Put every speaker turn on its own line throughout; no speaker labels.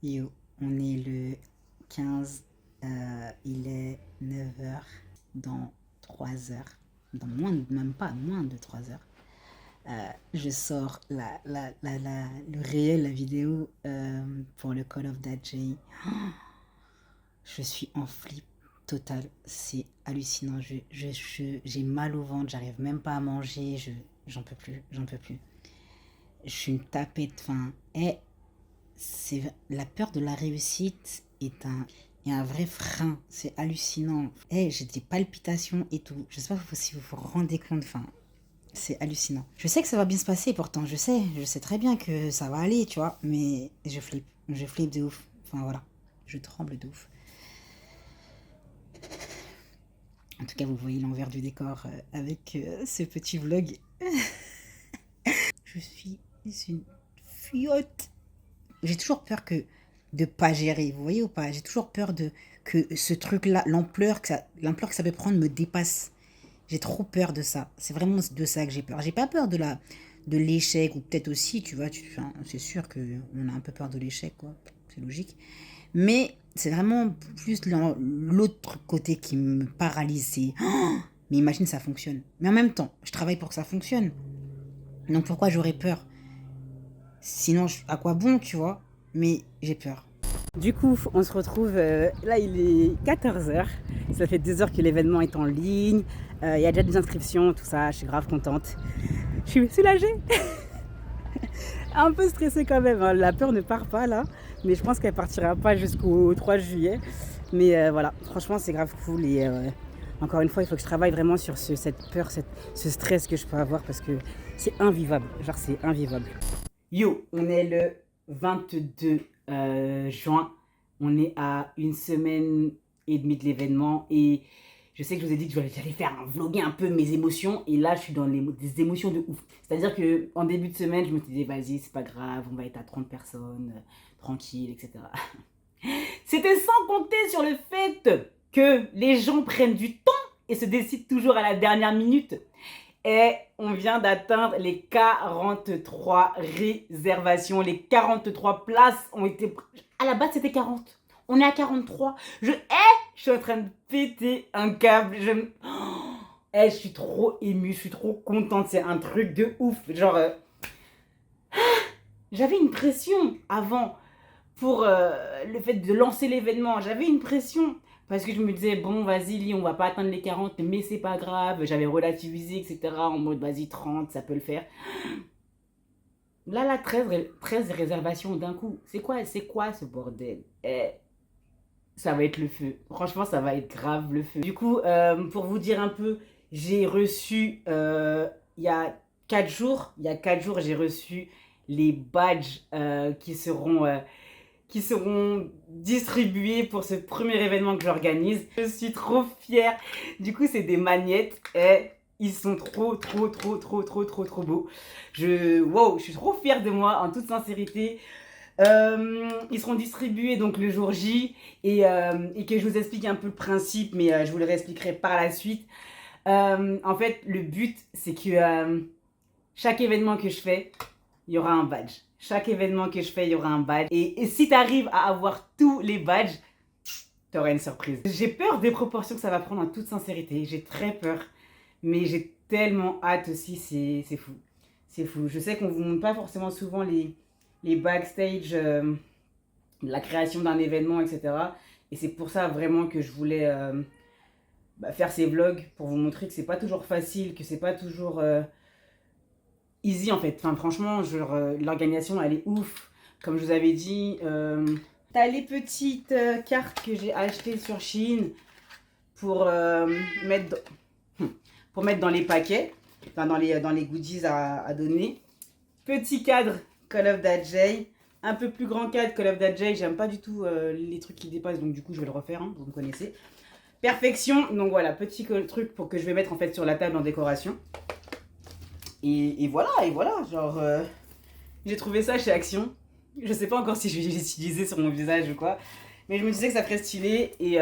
Yo, on est le 15, il est 9 h dans 3 heures, dans même pas moins de 3 heures. Je sors le réel, la vidéo pour le Call of Duty. Je suis en flip total, c'est hallucinant. J'ai mal au ventre, j'arrive même pas à manger, j'en peux plus, j'en peux plus. Je suis une tapée de faim. Et la peur de la réussite est un vrai frein, c'est hallucinant. J'ai des palpitations et tout. Je sais pas si vous vous rendez compte, enfin, c'est hallucinant. Je sais que ça va bien se passer pourtant, je sais très bien que ça va aller, tu vois, mais je flippe de ouf. Enfin voilà, je tremble de ouf. En tout cas, vous voyez l'envers du décor avec ce petit vlog. Je suis une fiotte. J'ai toujours peur de pas gérer, vous voyez ou pas? J'ai toujours peur que ce truc-là, l'ampleur que ça peut prendre me dépasse. J'ai trop peur de ça. C'est vraiment de ça que j'ai peur. J'ai pas peur de l'échec, ou peut-être aussi, tu vois, enfin, c'est sûr qu'on a un peu peur de l'échec, quoi. C'est logique. Mais c'est vraiment plus l'autre côté qui me paralyse. C'est, oh, mais imagine ça fonctionne. Mais en même temps, je travaille pour que ça fonctionne. Donc pourquoi j'aurais peur? Sinon, à quoi bon, tu vois? Mais j'ai peur. Du coup, on se retrouve, là il est 14 h. Ça fait 2 heures que l'événement est en ligne. Il y a déjà des inscriptions, tout ça, je suis grave contente. Je suis soulagée. Un peu stressée quand même, hein. La peur ne part pas là. Mais je pense qu'elle partira pas jusqu'au 3 juillet. Mais voilà, franchement c'est grave cool. Et encore une fois, il faut que je travaille vraiment sur cette peur, ce stress que je peux avoir, parce que c'est invivable. Genre c'est invivable. Yo, on est le 22 juin. On est à une semaine et demie de l'événement. Et je sais que je vous ai dit que j'allais faire vlogger un peu mes émotions. Et là, je suis dans des émotions de ouf. C'est-à-dire qu'en début de semaine, je me disais, vas-y, c'est pas grave, on va être à 30 personnes, tranquille, etc. C'était sans compter sur le fait que les gens prennent du temps et se décident toujours à la dernière minute. Et on vient d'atteindre les 43 réservations. Les 43 places ont été... À la base, c'était 40. On est à 43. Je suis en train de péter un câble. Je suis trop émue, je suis trop contente. C'est un truc de ouf. Genre, j'avais une pression avant pour le fait de lancer l'événement. J'avais une pression. Parce que je me disais, bon, vas-y, Lee, on va pas atteindre les 40, mais c'est pas grave. J'avais relativisé, etc. En mode, vas-y, 30, ça peut le faire. Là, 13 réservations d'un coup. C'est quoi ce bordel? Ça va être le feu. Franchement, ça va être grave le feu. Du coup, pour vous dire un peu, j'ai reçu, il y a 4 jours, j'ai reçu les badges qui seront distribués pour ce premier événement que j'organise. Je suis trop fière. Du coup, c'est des magnettes et ils sont trop beaux. Wow, je suis trop fière de moi, en toute sincérité. Ils seront distribués donc le jour J et que je vous explique un peu le principe, mais je vous le réexpliquerai par la suite. En fait, le but, c'est que chaque événement que je fais, il y aura un badge. Chaque événement que je fais, il y aura un badge. Et si tu arrives à avoir tous les badges, tu auras une surprise. J'ai peur des proportions que ça va prendre, en toute sincérité. J'ai très peur. Mais j'ai tellement hâte aussi, c'est fou. C'est fou. Je sais qu'on ne vous montre pas forcément souvent les backstage, la création d'un événement, etc. Et c'est pour ça vraiment que je voulais faire ces vlogs, pour vous montrer que c'est pas toujours facile, que c'est pas toujours... easy en fait. Enfin, franchement, l'organisation elle est ouf. Comme je vous avais dit, t'as les petites cartes que j'ai achetées sur Shein pour mettre dans les paquets, enfin dans les goodies à donner. Petit cadre Call of Duty, un peu plus grand cadre Call of Duty. J'aime pas du tout les trucs qui dépassent, donc du coup je vais le refaire, hein, vous me connaissez. Perfection, donc voilà, petit truc pour que je vais mettre en fait sur la table en décoration. Et voilà, genre, j'ai trouvé ça chez Action. Je sais pas encore si je vais l'utiliser sur mon visage ou quoi, mais je me disais que ça ferait stylé et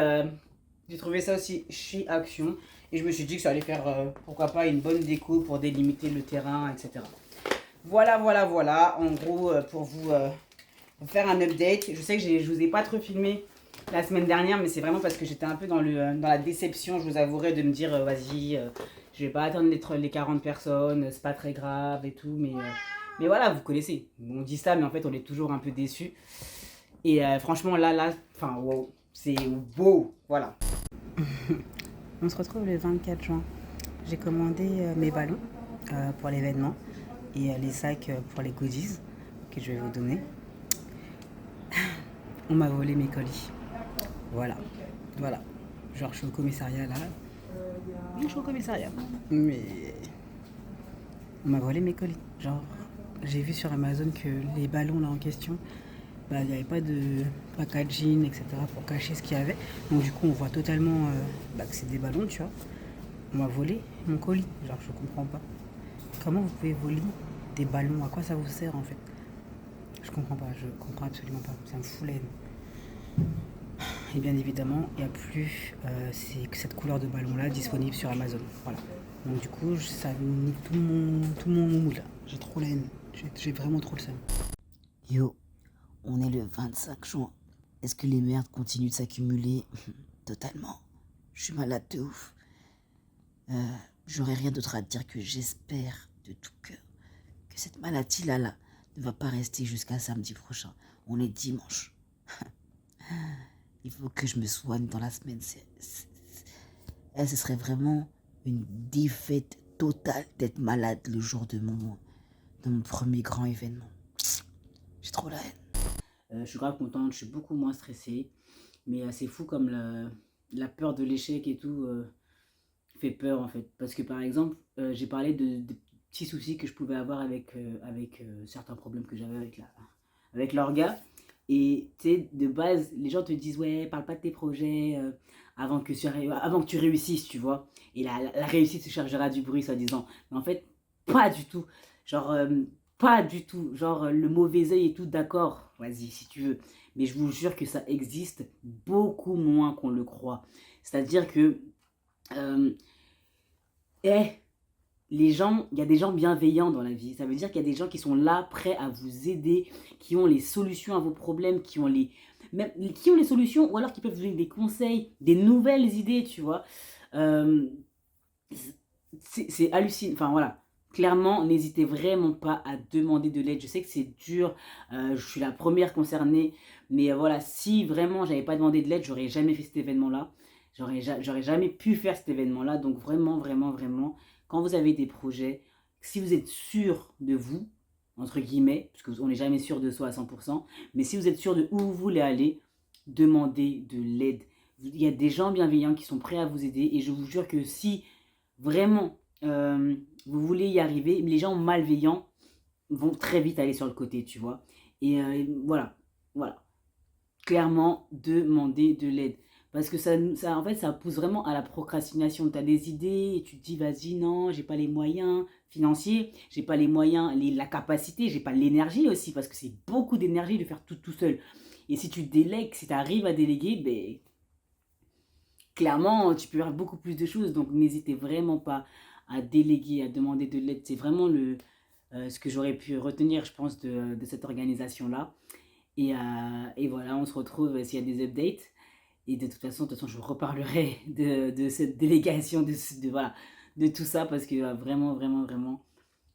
j'ai trouvé ça aussi chez Action. Et je me suis dit que ça allait faire, pourquoi pas, une bonne déco pour délimiter le terrain, etc. Voilà. En gros, pour vous faire un update. Je sais que je vous ai pas trop filmé la semaine dernière, mais c'est vraiment parce que j'étais un peu dans la déception, je vous avouerai, de me dire, vas-y, je vais pas attendre les 40 personnes, c'est pas très grave et tout, mais voilà, vous connaissez. On dit ça, mais en fait, on est toujours un peu déçus. Et franchement, là, enfin, wow, c'est beau, voilà. On se retrouve le 24 juin. J'ai commandé mes ballons pour l'événement et les sacs pour les goodies que je vais vous donner. On m'a volé mes colis. Voilà. Genre, je suis au commissariat là. Oui, je suis au commissariat. Mais on m'a volé mes colis. Genre, j'ai vu sur Amazon que les ballons là en question, il n'y avait pas de packaging, etc. pour cacher ce qu'il y avait. Donc du coup, on voit totalement que c'est des ballons, tu vois. On m'a volé mon colis. Genre, je comprends pas. Comment vous pouvez voler des ballons? À quoi ça vous sert en fait? Je comprends pas, je comprends absolument pas. Ça me fout la haine. Et bien évidemment, il n'y a plus cette couleur de ballon là disponible sur Amazon. Voilà. Donc du coup, ça nique tout mon mood là. J'ai trop la haine. J'ai vraiment trop le seum.
Yo, on est le 25 juin. Est-ce que les merdes continuent de s'accumuler? Totalement. Je suis malade de ouf. J'aurais rien d'autre à dire que j'espère de tout cœur que cette maladie-là ne va pas rester jusqu'à samedi prochain. On est dimanche. Il faut que je me soigne dans la semaine. Ce serait vraiment une défaite totale d'être malade le jour de mon premier grand événement. J'ai trop la haine.
Je suis grave contente, je suis beaucoup moins stressée. Mais c'est fou comme la peur de l'échec et tout fait peur en fait. Parce que par exemple, j'ai parlé de petits soucis que je pouvais avoir avec certains problèmes que j'avais avec l'orga. Et tu sais, de base, les gens te disent ouais, parle pas de tes projets avant que tu réussisses, tu vois. Et la réussite se chargera du bruit, soi-disant. Mais en fait, pas du tout. Genre, pas du tout. Genre, le mauvais œil et tout, d'accord, vas-y, si tu veux. Mais je vous jure que ça existe beaucoup moins qu'on le croit. C'est-à-dire que, il y a des gens bienveillants dans la vie. Ça veut dire qu'il y a des gens qui sont là, prêts à vous aider, qui ont les solutions à vos problèmes, qui ont les solutions, ou alors qui peuvent vous donner des conseils, des nouvelles idées, tu vois. C'est hallucinant. Enfin, voilà. Clairement, n'hésitez vraiment pas à demander de l'aide. Je sais que c'est dur. Je suis la première concernée. Mais voilà, si vraiment j'avais pas demandé de l'aide, j'aurais jamais fait cet événement-là. J'aurais jamais pu faire cet événement-là. Donc vraiment, quand vous avez des projets, si vous êtes sûr de vous, entre guillemets, parce qu'on n'est jamais sûr de soi à 100%, mais si vous êtes sûr de où vous voulez aller, demandez de l'aide. Il y a des gens bienveillants qui sont prêts à vous aider et je vous jure que si vraiment vous voulez y arriver, les gens malveillants vont très vite aller sur le côté, tu vois. Et voilà. Clairement, demandez de l'aide. Parce que en fait, ça pousse vraiment à la procrastination. Tu as des idées et tu te dis, vas-y, non, j'ai pas les moyens financiers, j'ai pas les moyens, la capacité, j'ai pas l'énergie aussi, parce que c'est beaucoup d'énergie de faire tout seul. Et si tu délègues, si tu arrives à déléguer, ben, clairement, tu peux faire beaucoup plus de choses. Donc, n'hésitez vraiment pas à déléguer, à demander de l'aide. C'est vraiment ce que j'aurais pu retenir, je pense, de cette organisation-là. Et voilà, on se retrouve s'il y a des updates. Et de toute façon, je vous reparlerai de cette délégation, de tout ça, parce que vraiment,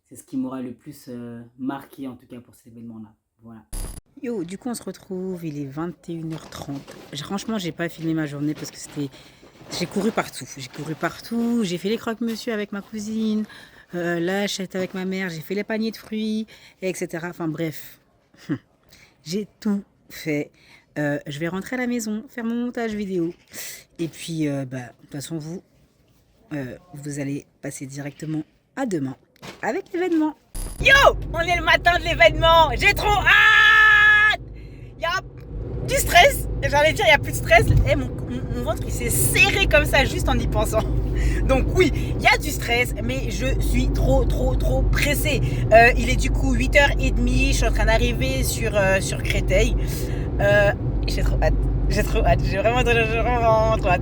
c'est ce qui m'aura le plus marqué, en tout cas, pour cet événement-là. Voilà. Yo, du coup, on se retrouve, il est 21h30. Franchement, j'ai pas filmé ma journée parce que j'ai couru partout. J'ai fait les croque-monsieur avec ma cousine. Là, j'étais avec ma mère, j'ai fait les paniers de fruits, etc. Enfin, bref. J'ai tout fait. Je vais rentrer à la maison, faire mon montage vidéo. Et puis, de toute façon, vous allez passer directement à demain avec l'événement. Yo, on est le matin de l'événement. J'ai trop hâte. Il y a du stress. J'allais dire, il n'y a plus de stress. Et mon ventre, il s'est serré comme ça juste en y pensant. Donc oui, il y a du stress, mais je suis trop pressée. Il est du coup 8h30. Je suis en train d'arriver sur Créteil. J'ai trop hâte. J'ai vraiment trop hâte.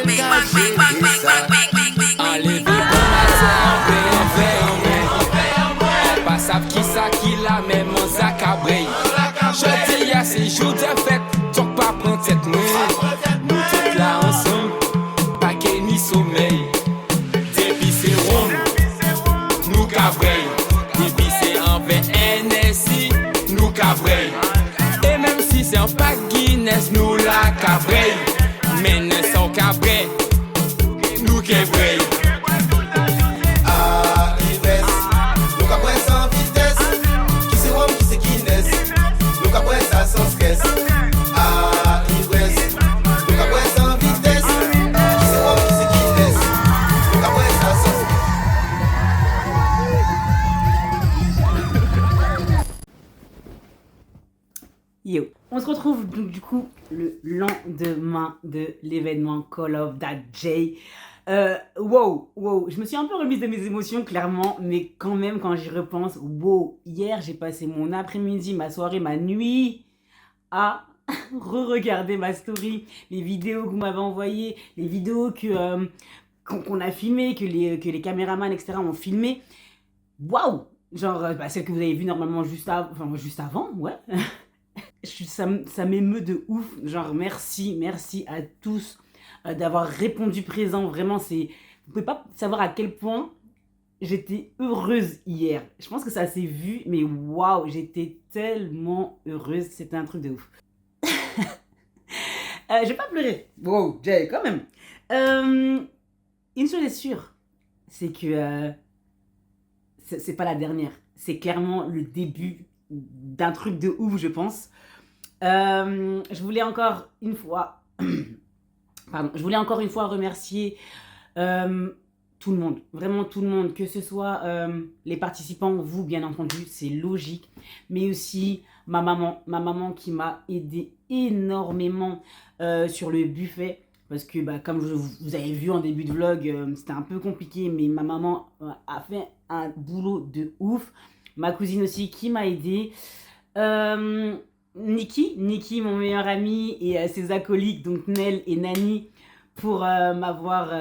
Enlevez bon matin, on pas savent qui ça qui la même en sac à brey. Je dis à ces jours de fête, donc pas prendre cette nuit. Nous tous là ensemble, pas qu'il ni sommeil. Depuis c'est rond, nous cabrey. Depuis c'est en NSI, nous cabrey. Et même si c'est en pack Guinness, nous la cabrey. Mais ne sont cabrey, nous cabrey.
Yo, on se retrouve donc du coup le lendemain de l'événement Call of That J. Wow, je me suis un peu remise de mes émotions clairement, mais quand même quand j'y repense, wow, hier j'ai passé mon après-midi, ma soirée, ma nuit à re-regarder ma story, les vidéos que vous m'avez envoyées, les vidéos qu'on a filmées, que les caméramans etc ont filmées. Waouh, genre celle que vous avez vue normalement juste avant, ouais. Ça m'émeut de ouf, genre merci à tous d'avoir répondu présent, vraiment vous pouvez pas savoir à quel point j'étais heureuse hier, je pense que ça s'est vu, mais waouh, j'étais tellement heureuse, c'était un truc de ouf. J'ai pas pleuré, wow, Jay, quand même. Une chose est sûre, c'est que c'est pas la dernière, c'est clairement le début d'un truc de ouf, je pense. Je voulais encore une fois remercier tout le monde, vraiment tout le monde, que ce soit les participants, vous bien entendu, c'est logique, mais aussi ma maman qui m'a aidé énormément sur le buffet, parce que comme vous avez vu en début de vlog, c'était un peu compliqué, mais ma maman a fait un boulot de ouf. Ma cousine aussi qui m'a aidé. Niki, mon meilleur ami, et ses acolytes, donc Nel et Nani, pour m'avoir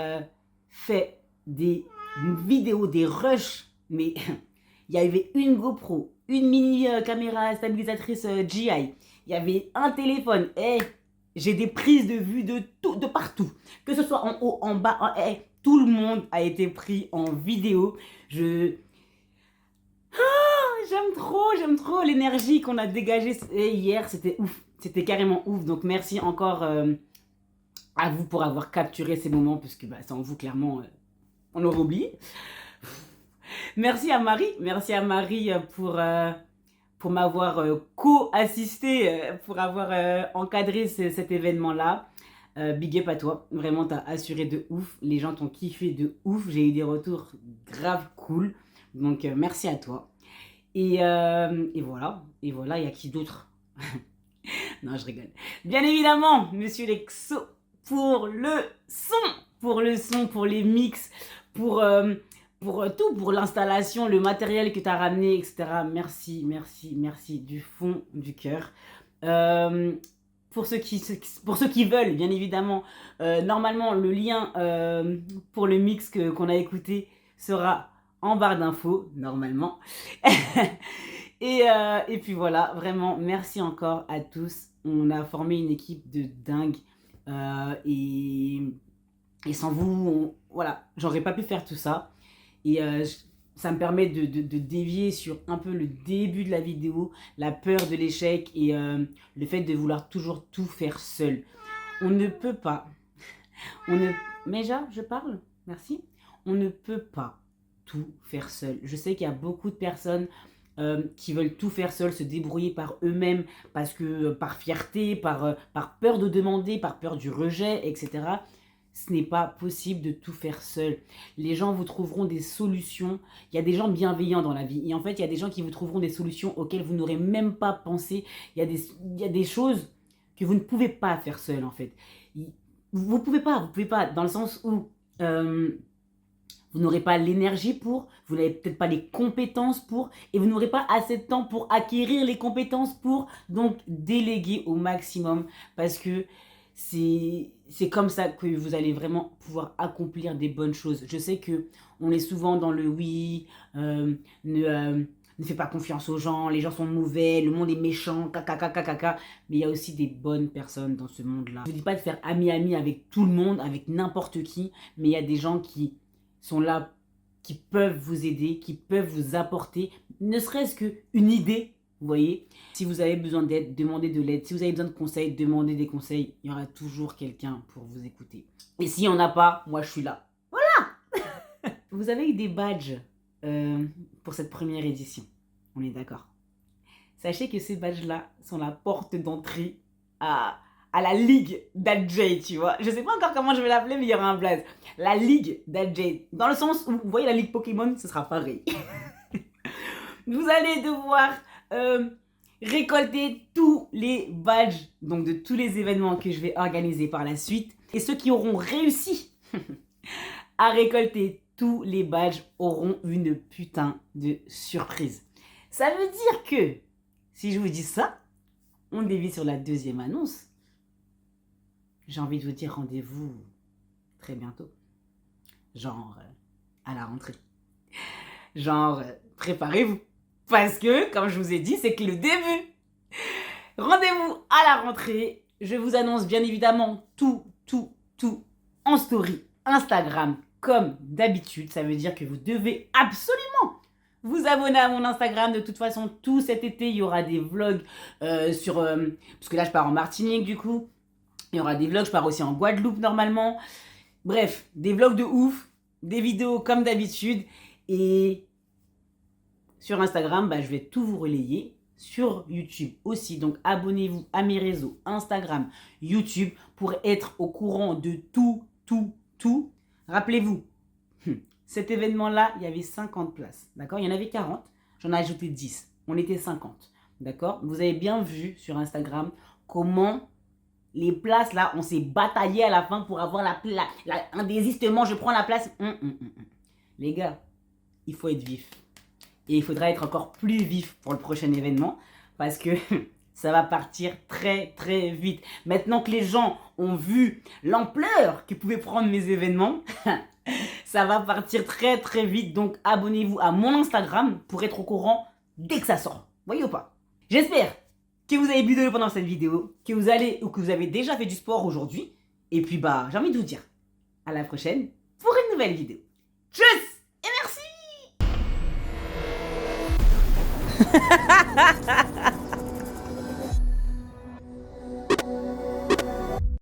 fait des vidéos, des rushs. Mais il y avait une GoPro, une mini caméra stabilisatrice GI, il y avait un téléphone. J'ai des prises de vue de partout. Que ce soit en haut, en bas, tout le monde a été pris en vidéo. J'aime trop l'énergie qu'on a dégagée hier, c'était ouf, c'était carrément ouf, donc merci encore à vous pour avoir capturé ces moments, parce que sans vous, clairement, on aurait oublié. Merci à Marie pour m'avoir co-assisté, pour avoir encadré cet événement-là. Big up à toi, vraiment t'as assuré de ouf, les gens t'ont kiffé de ouf, j'ai eu des retours grave cool, donc merci à toi. Et voilà, il y a qui d'autre? Non, je rigole. Bien évidemment, monsieur Lexo, pour le son, pour les mix, pour tout, pour l'installation, le matériel que tu as ramené, etc. Merci du fond du cœur. Pour ceux qui veulent, bien évidemment, normalement, le lien pour le mix qu'on a écouté sera en barre d'infos, normalement. Et puis voilà, vraiment, merci encore à tous. On a formé une équipe de dingue. Et sans vous, voilà, j'aurais pas pu faire tout ça. Et ça me permet de dévier sur un peu le début de la vidéo, la peur de l'échec et le fait de vouloir toujours tout faire seul. On ne peut pas. Meja, je parle? Merci. On ne peut pas tout faire seul. Je sais qu'il y a beaucoup de personnes qui veulent tout faire seul, se débrouiller par eux-mêmes, parce que par fierté, par peur de demander, par peur du rejet, etc. Ce n'est pas possible de tout faire seul. Les gens vous trouveront des solutions. Il y a des gens bienveillants dans la vie. Et en fait, il y a des gens qui vous trouveront des solutions auxquelles vous n'aurez même pas pensé. Il y a des choses que vous ne pouvez pas faire seul, en fait. Vous pouvez pas, dans le sens où vous n'aurez pas l'énergie pour, vous n'avez peut-être pas les compétences pour, et vous n'aurez pas assez de temps pour acquérir les compétences pour. Donc, déléguer au maximum, parce que c'est comme ça que vous allez vraiment pouvoir accomplir des bonnes choses. Je sais que on est souvent dans le oui, ne fais pas confiance aux gens, les gens sont mauvais, le monde est méchant, caca. Mais il y a aussi des bonnes personnes dans ce monde-là. Je ne dis pas de faire ami avec tout le monde, avec n'importe qui, mais il y a des gens qui sont là, qui peuvent vous aider, qui peuvent vous apporter, ne serait-ce qu'une idée, vous voyez. Si vous avez besoin d'aide, demandez de l'aide. Si vous avez besoin de conseils, demandez des conseils. Il y aura toujours quelqu'un pour vous écouter. Et s'il n'y en a pas, moi je suis là. Voilà. Vous avez eu des badges pour cette première édition. On est d'accord. Sachez que ces badges-là sont la porte d'entrée à la Ligue d'Adjay, tu vois. Je sais pas encore comment je vais l'appeler, mais il y aura un blaze. La Ligue d'Adjay. Dans le sens où, vous voyez, la Ligue Pokémon, ce sera pareil. Vous allez devoir récolter tous les badges, donc de tous les événements que je vais organiser par la suite. Et ceux qui auront réussi à récolter tous les badges auront une putain de surprise. Ça veut dire que, si je vous dis ça, on dévie sur la deuxième annonce. J'ai envie de vous dire rendez-vous très bientôt. Genre à la rentrée. Genre préparez-vous. Parce que, comme je vous ai dit, c'est que le début. Rendez-vous à la rentrée. Je vous annonce bien évidemment tout en story Instagram comme d'habitude. Ça veut dire que vous devez absolument vous abonner à mon Instagram. De toute façon, tout cet été, il y aura des vlogs parce que là, je pars en Martinique du coup. Il y aura des vlogs, je pars aussi en Guadeloupe normalement. Bref, des vlogs de ouf, des vidéos comme d'habitude. Et sur Instagram, je vais tout vous relayer. Sur YouTube aussi. Donc, abonnez-vous à mes réseaux Instagram, YouTube pour être au courant de tout. Rappelez-vous, cet événement-là, il y avait 50 places. D'accord? Il y en avait 40. J'en ai ajouté 10. On était 50. D'accord? Vous avez bien vu sur Instagram comment les places, là, on s'est bataillé à la fin pour avoir un désistement. Je prends la place. Les gars, il faut être vif. Et il faudra être encore plus vif pour le prochain événement parce que ça va partir très vite. Maintenant que les gens ont vu l'ampleur que pouvaient prendre mes événements, ça va partir très vite. Donc abonnez-vous à mon Instagram pour être au courant dès que ça sort. Voyez ou pas? J'espère que vous avez bu de l'eau pendant cette vidéo, que vous allez ou que vous avez déjà fait du sport aujourd'hui. Et puis j'ai envie de vous dire à la prochaine pour une nouvelle vidéo. Tchuss et merci.